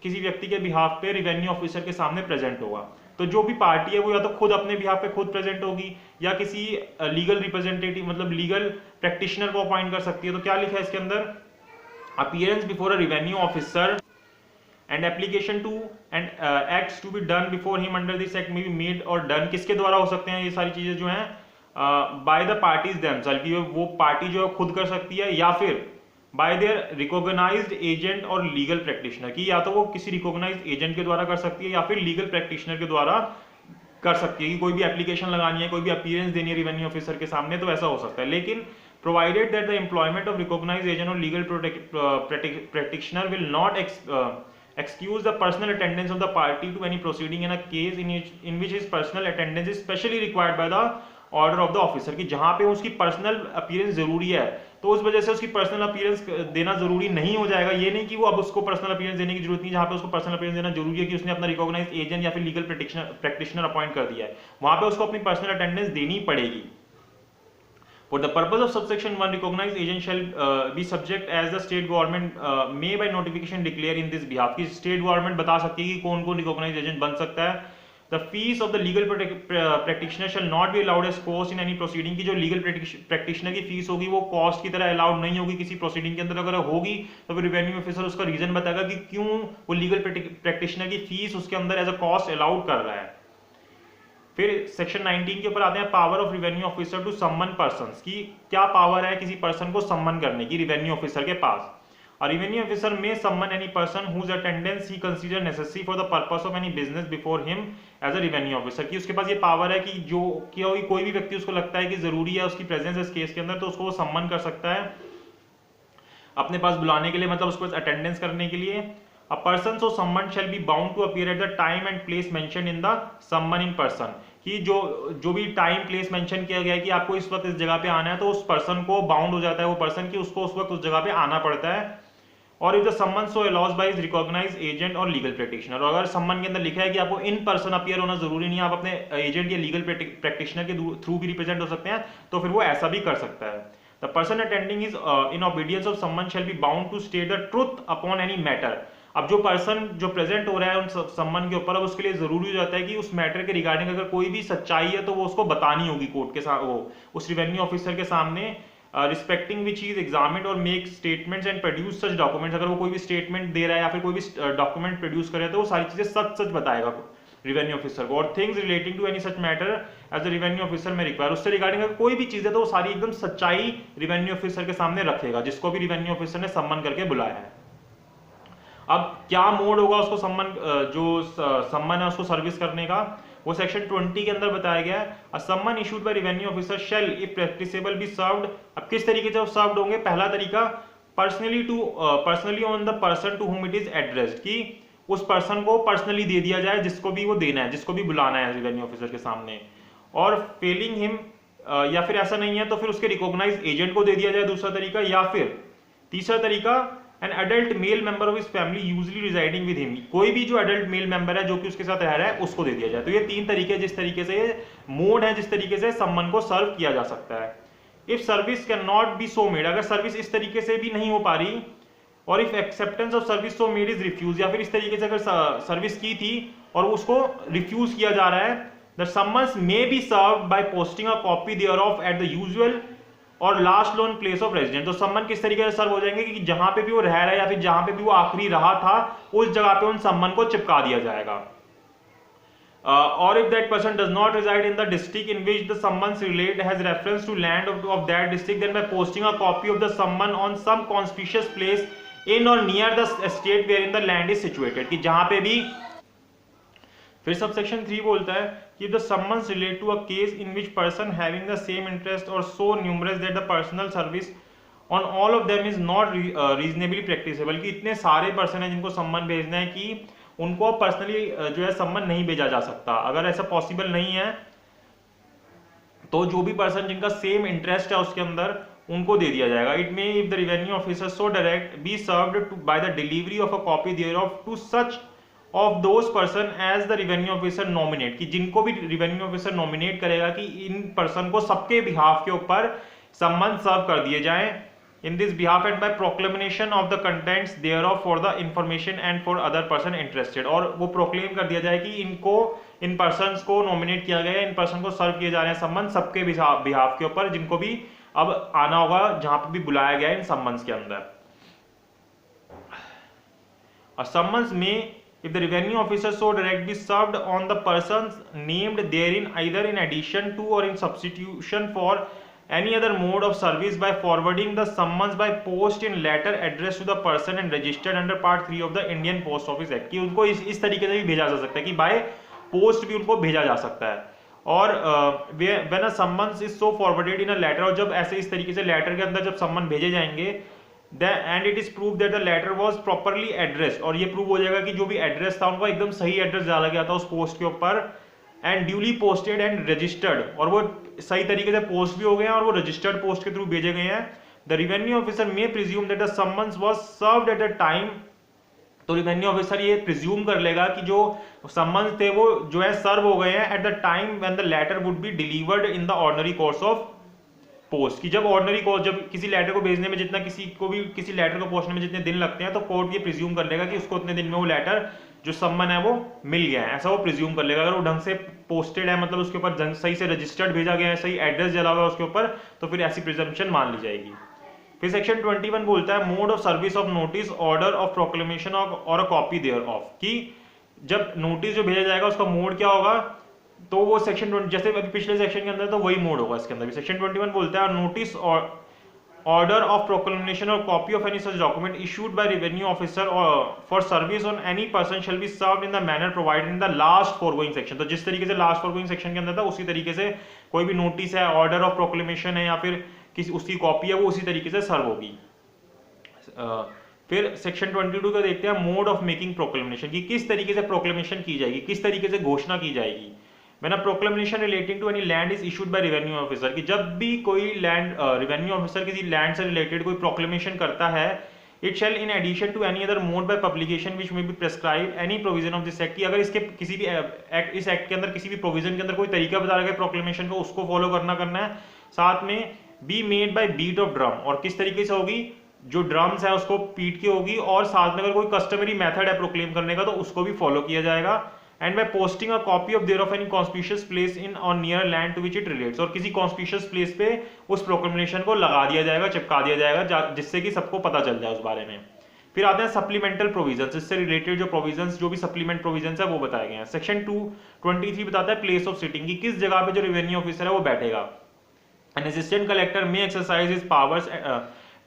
A: किसी व्यक्ति के बिहाफ पे रिवेन्यू ऑफिसर के सामने प्रेजेंट होगा। तो जो भी पार्टी है वो या तो खुद अपने बिहाफ पे खुद प्रेजेंट होगी या किसी लीगल रिप्रेजेंटेटिव मतलब लीगल प्रैक्टिशनर को अपॉइंट कर सकती है। तो क्या लिखा है इसके अंदर, appearance before a revenue officer and application to and acts to be done before him under this act may be made और डन, किसके द्वारा हो सकते हैं ये सारी चीजें जो हैं, बाय द पार्टीज देमसेल्फ, कि वो पार्टी जो है खुद कर सकती है या फिर bye there recognised agent or legal practitioner, की या तो वो किसी रिकॉग्नाइज्ड एजेंट के द्वारा कर सकती है या फिर लीगल प्रैक्टिशनर के द्वारा कर सकती है, कि कोई भी एप्लीकेशन लगानी है, कोई भी अपीयरेंस देनी है रिवेन्यू ऑफिसर के सामने तो ऐसा हो सकता है। लेकिन provided that the employment of recognised agent or legal practitioner will not excuse the personal attendance of the party to any proceeding in a case in which his personal attendance is specially required by the order of the officer, कि जहां पे उसकी personal appearance जरूरी है तो उस वजह से उसकी पर्सनल अपीयरेंस देना जरूरी नहीं हो जाएगा। ये नहीं कि वो अब उसको पर्सनल अपीयरेंस देने की जरूरत नहीं, जहां पे उसको पर्सनल अपीयरेंस देना जरूरी है कि उसने अपना रिकॉग्नाइज्ड एजेंट या फिर लीगल प्रैक्टिशनर अपॉइंट कर दिया है, वहां पे उसको अपनी पर्सनल अटेंडेंस देनी पड़ेगी। For the purpose of subsection 1, recognized agent shall be subject as the state government may by notification declare in this behalf, कि state government बता सकती है कि कौन कौन recognized agent बन सकता है। The fees of the legal practitioner shall not be allowed as cost in any proceeding, की जो legal practitioner की फीस होगी वो cost की तरह allowed नहीं होगी किसी proceeding के अंदर। अगर होगी तो फिर revenue officer उसका reason बताएगा कि क्यों वो legal practitioner की फीस उसके अंदर as a cost allowed कर रहा है। फिर सेक्शन 19 के ऊपर आते हैं, power of revenue officer to summon persons, की क्या पावर है किसी पर्सन को सम्मन करने की रिवेन्यू ऑफिसर के पास। और revenue officer may summon any person whose attendance he consider necessary for the purpose of any business before him as a revenue officer, की उसके पास ये पावर है कि जो कोई भी व्यक्ति उसको लगता है कि जरूरी है उसकी प्रेजेंस इस केस के अंदर, तो उसको वो सम्मन कर सकता है अपने पास बुलाने के लिए, मतलब उसको अटेंडेंस करने के लिए। A person so summoned shall be bound to appear at the time and place mentioned in the summon in person, कि जो भी टाइम प्लेस मेंशन किया गया है कि आपको इस वक्त इस जगह पे आना है, तो उस पर्सन को बाउंड हो जाता है वो पर्सन कि उसको उस वक्त उस जगह पे आना पड़ता है। और if the summon so allows by his recognised agent or legal practitioner, और अगर सम्मन के अंदर लिखा है कि आपको इन पर्सन अपीयर होना जरूरी नहीं है, आप अपने एजेंट या लीगल प्रैक्टिशनर के थ्रू भी रिप्रेजेंट हो सकते हैं, तो फिर वो ऐसा भी कर सकता है। The person attending is in obedience of summon shall be bound to state the truth upon any matter. अब जो पर्सन जो प्रेजेंट हो रहा है उन सम्मन के ऊपर, अब उसके लिए जरूरी हो जाता है कि उस मैटर के रिगार्डिंग अगर कोई भी सच्चाई है तो वो उसको बतानी होगी कोर्ट के साथ, वो उस रिवेन्यू ऑफिसर के सामने, रिस्पेक्टिंग विच इज एग्जामिन्ड और make statements and produce such documents. अगर वो कोई भी स्टेटमेंट दे रहा है या फिर कोई भी डॉक्यूमेंट प्रोड्यूस कर रहा है तो वो सारी चीजें सच सच बताएगा रिवेन्यू ऑफिसर को। और things relating to any such matter as the revenue officer may require, उससे रिगार्डिंग अगर कोई भी चीज है तो वो सारी एकदम सच्चाई रिवेन्यू ऑफिसर के सामने रखेगा जिसको भी रिवेन्यू ऑफिसर ने सम्मन करके बुलाया है। अब क्या मोड होगा उसको सम्मन, जो सम्मन है उसको सर्विस करने का, वो सेक्शन 20 के अंदर बताया गया है। A summon issued by revenue officer shall if practicable be served. अब किस तरीके से सर्व्ड होंगे, पहला तरीका personally on the person to whom it is addressed, कि उस पर्सन को पर्सनली दे दिया जाए जिसको भी वो देना है, जिसको भी बुलाना है रिवेन्यू ऑफिसर के सामने। और फेलिंग हिम, या फिर ऐसा नहीं है तो फिर उसके रिकॉग्नाइज्ड एजेंट को दे दिया जाए, दूसरा तरीका। या फिर तीसरा तरीका, an adult male member of his family usually residing with him, कोई भी जो अडल्ट मेल मेंबर है जो कि उसके साथ रह रहा है उसको दे दिया जाए। तो ये तीन तरीके जिस तरीके से मोड है जिस तरीके से सम्मन को सर्व किया जा सकता है। If service cannot be so made, अगर सर्विस इस तरीके से भी नहीं हो पा रही, और if acceptance of service so made is refuse, या फिर इस तरीके से अगर सर्विस की थी और उसको रिफ्यूज किया जा रहा है, the summons may be served by posting a copy thereof at the usual or last known place of residence. तो सम्मन किस तरीके से सर्व हो जाएंगे कि जहां पे भी वो रह रहा है या फिर जहां पे भी वो आखिरी रहा था उस जगह पे उन सम्मन को चिपका दिया जाएगा। और if that person does not reside in the district in which the summons relate has reference to land of that district, then by posting a copy of the summon on some conspicuous place in or near the state wherein the land is situated, कि जहां पे भी। फिर subsection 3 बोलता है कि the summons relate to a case in which person having the same interest or so numerous that the personal service on all of them is not reasonably practicable, कि इतने सारे पर्सन हैं जिनको सम्मन भेजना है कि उनको पर्सनली जो है सम्मन नहीं भेजा जा सकता। अगर ऐसा पॉसिबल नहीं है तो जो भी पर्सन जिनका सेम इंटरेस्ट है उसके अंदर उनको दे दिया जाएगा। It may if the revenue officer so direct be served by the delivery of a copy thereof to such of those person as the revenue officer nominate, कि जिनको भी रिवेन्यू ऑफिसर नॉमिनेट करेगा कि इन पर्सन को सबके behalf के ऊपर सम्मन सर्व कर दिए जाएं in this behalf and by proclamation of the contents thereof for the information and for other person interested, और वो प्रोक्लेम कर दिया जाए कि इनको इन पर्संस को नॉमिनेट किया गया है, इन पर्सन को सर्व किए जा रहे हैं सम्मन सबके बिहाफ के ऊपर जिनको भी अब आना होगा जहां पर भी बुलाया गया है इन सम्मन्स के अंदर। और सम्मन्स में if the revenue officer so direct be served on the persons named therein either in addition to or in substitution for any other mode of service by forwarding the summons by post in letter addressed to the person and registered under part 3 of the Indian Post Office Act, कि उनको इस तरीके से भी भेजा जा सकता है कि बाय पोस्ट भी उनको भेजा जा सकता है। और when a summons is so forwarded in a letter, और जब ऐसे इस तरीके से लेटर के अंदर जब सम्मन भेजे जाएंगे and it is proved that the letter was properly addressed, और ये प्रूव हो जाएगा कि जो भी एड्रेस था उनका एकदम सही एड्रेस डाला गया था उस पोस्ट के ऊपर, and duly posted and registered, और वो सही तरीके से पोस्ट भी हो गए हैं और वो रजिस्टर्ड पोस्ट के थ्रू भेजे गए हैं, the revenue officer may presume that the summons was served at a time, तो रिवेन्यू ऑफिसर ये प्रिज्यूम कर लेगा कि जो समन्स थे वो जो है सर्व हो गए हैं at the time when the letter would be delivered in the ordinary course of post, कि जब ऑर्डिनरी कोर्स, जब किसी लेटर को भेजने में जितना किसी को भी किसी लेटर को पहुंचने में जितने दिन लगते हैं, तो कोर्ट ये प्रिज्यूम कर लेगा कि उसको उतने दिन में वो लेटर जो सम्मन है वो मिल गया है, ऐसा वो प्रिज्यूम कर लेगा। अगर वो ढंग से पोस्टेड है, मतलब उसके ऊपर सही से रजिस्टर्ड भेजा गया है, सही एड्रेस डला हुआ है उसके ऊपर, तो फिर ऐसी प्रिजम्पशन मान ली जाएगी। फिर सेक्शन 21 बोलता है mode of service of notice, order of proclamation और अ कॉपी देयर ऑफ, कि जब नोटिस जो भेजा जाएगा उसका मोड क्या होगा, तो वो सेक्शन 20 जैसे अभी पिछले सेक्शन के अंदर तो वही मोड होगा, इसके अंदर भी सेक्शन 21 बोलता है notice or order of proclamation or copy of any such document issued by revenue officer for service on any person shall be served in the manner provided in the last foregoing section, तो जिस तरीके से last foregoing section के अंदर था उसी तरीके से कोई भी नोटिस है, ऑर्डर ऑफ प्रोक्लेमेशन है या फिर किसी उसकी कॉपी है, वो उसी तरीके से सर्व होगी। फिर सेक्शन 22 का देखते हैं मोड ऑफ मेकिंग प्रोक्लेमेशन, की किस तरीके से प्रोक्लेमेशन की जाएगी, किस तरीके से घोषणा की जाएगी। When a proclamation relating to any land is issued by revenue officer, कि जब भी कोई लैंड रेवेन्यू ऑफिसर किसी लैंड से रिलेटेड कोई प्रोक्लेमेशन करता है, it shall in addition to any other mode by publication which may be prescribe any provision of this act, कि अगर इसके किसी भी एक्ट इस एक्ट के अंदर किसी भी प्रोविजन के अंदर कोई तरीका बता रहा है प्रोक्लेमेशन को, उसको फॉलो करना है। साथ में be made by beat of drum, और किस तरीके से होगी, जो ड्रम्स है उसको पीट की होगी, और साथ में अगर कोई कस्टमरी मेथड है प्रोक्लेम करने का तो उसको भी फॉलो किया जाएगा। And by posting a copy of thereof any conspicuous place in or near land to which it relates, और किसी कॉन्स्पिशियस प्लेस पे उस प्रोक्लेमेशन को लगा दिया जाएगा, चिपका दिया जाएगा, जिससे कि सबको पता चल जाए उस बारे में। फिर आते हैं सप्लीमेंटल प्रोविजंस, इससे रिलेटेड जो प्रोविजंस, जो भी सप्लीमेंट प्रोविजंस है वो बताए गए हैं। सेक्शन 223 बताता है प्लेस ऑफ सिटिंग, की किस जगह पे जो रेवेन्यू ऑफिसर है वो बैठेगा। N assistant collector may exercise his powers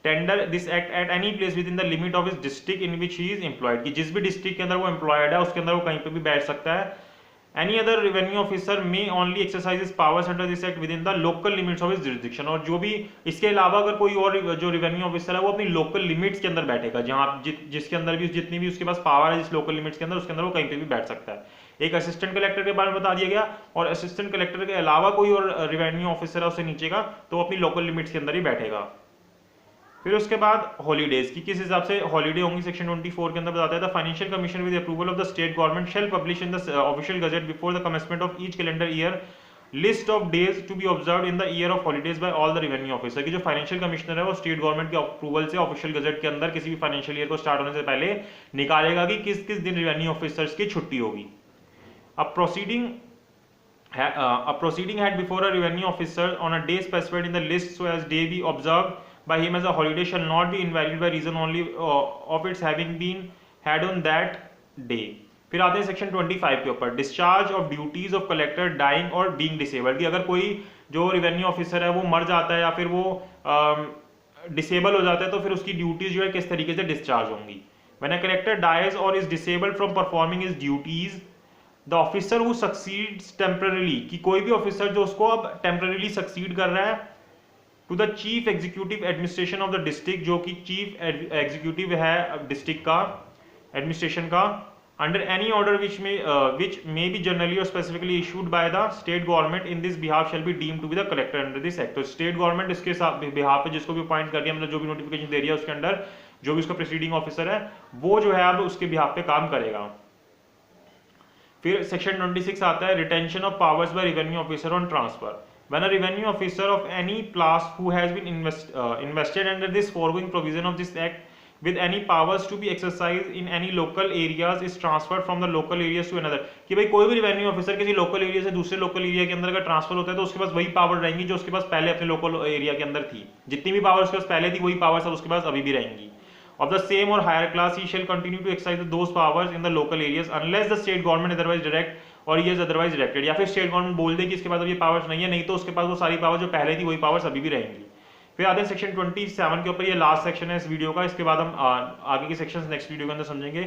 A: tender this act at any place with in the limit of his district in which he is employed, कि जिस भी डिस्ट्रिक्ट के अंदर वो एम्प्लॉयड है उसके अंदर वो कहीं पे भी बैठ सकता है। Any other revenue officer may only exercise his powers under this act with in the local limits of his jurisdiction, और जो भी इसके अलावा अगर कोई और जो रेवेन्यू ऑफिसर है वो अपनी लोकल लिमिट्स के अंदर बैठेगा, जहां जिसके अंदर भी जितनी भी उसके पास पावर है जिस लोकल लिमिट्स के अंदर, उसके अंदर वो कहीं पे भी बैठ सकता है। एक असिस्टेंट कलेक्टर के बारे में बता दिया गया, और असिस्टेंट कलेक्टर के अलावा कोई और रेवेन्यू ऑफिसर है उससे नीचे का, तो वो अपनी लोकल लिमिट्स के अंदर ही बैठेगा। फिर उसके बाद हॉलीडेज की किस हिसाब से हॉलीडे होंगी, सेक्शन 24 के अंदर बताता है the financial commission with approval of the state government shall publish in the official gazette before the commencement of each calendar year list of days to be observed in the year of holidays by all the revenue officer, की जो financial commissioner है वो state government के approval से official gazette के अंदर किसी भी फाइनेंशियल ईयर को स्टार्ट होने से पहले निकालेगा कि किस किस दिन रेवेन्यू ऑफिसर्स की छुट्टी होगी। अब proceeding had before a revenue officer on a day specified in the list so as day be observed by him as a holiday shall not be invalid by reason only of its having been had on that day। फिर आते हैं section 25 के ऊपर discharge of duties of collector dying और being disabled, कि अगर कोई जो रेवेन्यू ऑफिसर है वो मर जाता है या फिर वो डिसेबल हो जाता है तो फिर उसकी ड्यूटीज जो है किस तरीके से डिस्चार्ज होंगी। व्हेन अ कलेक्टर डाइज और is disabled from performing his duties the officer who succeeds temporarily, कि कोई भी ऑफिसर जो उसको अब टेम्पररीली सक्सीड कर रहा है to the chief executive administration of the district, जो कि चीफ एग्जीक्यूटिव है डिस्ट्रिक्ट का एडमिनिस्ट्रेशन का, under any order which may be generally or specifically issued by the state government in this behalf shall be deemed to be the collector under this act. तो state government इसके behalf पे जिसको भी appoint कर रही है, मतलब जो भी नोटिफिकेशन दे रही है उसके अंडर जो भी उसका प्रिसीडिंग ऑफिसर है वो जो है अब उसके बिहाफ पे काम करेगा। फिर सेक्शन 26 आता है retention of powers bye revenue officer on transfer. When a revenue officer of any class who has been invested under this foregoing provision of this act with any powers to be exercised in any local areas is transferred from the local areas to another, कि भाई कोई भी revenue officer किसी local area से दूसरे local area के अंदर अगर ट्रांसफर होता है तो उसके पास वही पावर रहेंगी जो उसके पास पहले अपने लोकल एरिया के अंदर थी, जितनी भी पावर उसके पास पहले थी वही पावर्स अब उसके पास अभी भी रहेंगी। Of the same or higher class, he shall continue to exercise those powers in the local areas unless the state government otherwise direct और ये अदरवाइज डायरेक्टेड, या फिर स्टेट गवर्नमेंट बोल दे कि इसके पास अब ये पावर्स नहीं है, नहीं तो उसके पास वो सारी पावर जो पहले थी वही पावर्स अभी भी रहेंगी। फिर आते हैं सेक्शन 27 के ऊपर, ये लास्ट सेक्शन है इस वीडियो का, इसके बाद हम आगे के सेक्शंस नेक्स्ट वीडियो के अंदर समझेंगे।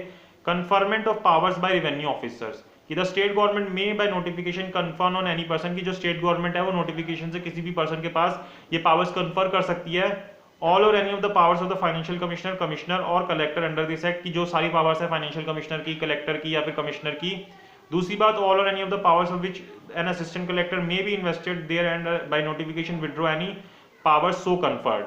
A: Conferment of powers by revenue officers, कि द स्टेट गवर्नमेंट में by notification confirm on any person, की जो स्टेट गवर्नमेंट है वो नोटिफिकेशन से किसी भी पर्सन के पास ये पावर्स कन्फर कर सकती है। ऑल और any of the powers of the financial commissioner और कलेक्टर अंडर दिस एक्ट, की जो सारी पावर्स है फाइनेंशियल कमिश्नर की, कलेक्टर की या फिर कमिश्नर की, दूसरी बात, ऑल और any of the powers of which an assistant collector may be invested there and by notification withdraw any powers so conferred.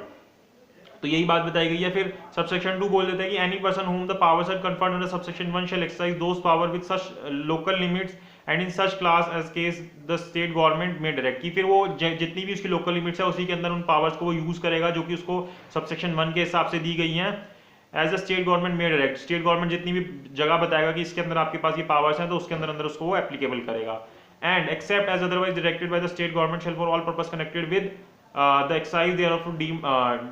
A: तो यही बात बताई गई है। फिर सबसेक्शन 2 बोल देते हैं कि any person whom the powers are conferred under subsection 1 shall exercise those power with such local limits and in such class as case the state government may direct, की फिर वो जितनी भी उसकी लोकल लिमिट्स है उसी के अंदर उन पावर्स को वो यूज करेगा जो कि उसको सबसेक्शन 1 के हिसाब से दी गई हैं। As a state government may direct, state government जितनी भी जगह बताएगा कि इसके अंदर आपके पास ये पावर्स हैं तो उसके अंदर अंदर उसको वो एप्लीकेबल करेगा। And except as otherwise directed by the state government shall for all purpose connected with the excise thereof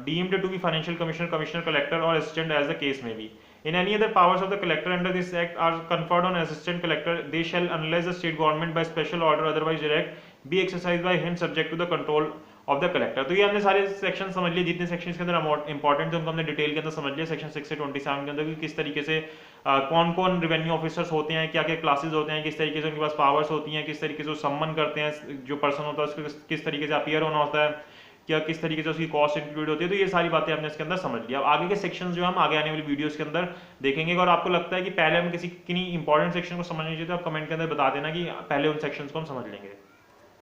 A: deemed to be financial commissioner, commissioner, collector or assistant as the case may be. In any other powers of the collector under this act are conferred on assistant collector, they shall, unless the state government by special order otherwise direct, be exercised by him subject to the control of the collector। तो ये हमने सारे section समझ लिए, जितने section के अंदर important थे उनको हमने डिटेल के अंदर समझ लिया। सेक्शन 6 से 27 के अंदर कि किस तरीके से कौन कौन रेवेन्यू ऑफिसर्स होते हैं, क्या क्या क्लासेस होते हैं, किस तरीके से उनके पास पावर्स होती हैं, किस तरीके से वो सम्मन करते हैं, जो पर्सन होता है उसको किस तरीके से अपीयर होना होता है, क्या किस तरीके से उसकी कॉस्ट इंक्लूड होती है। तो ये सारी बातें हमने इसके अंदर समझ लिया। अब आगे के सेक्शंस जो हम आगे आने वाली वीडियोस के अंदर देखेंगे। और आपको लगता है कि पहले हम किसी इंपॉर्टेंट सेक्शन को समझना चाहिए तो आप कमेंट के अंदर बता देना कि पहले उन सेक्शंस को हम समझ लेंगे।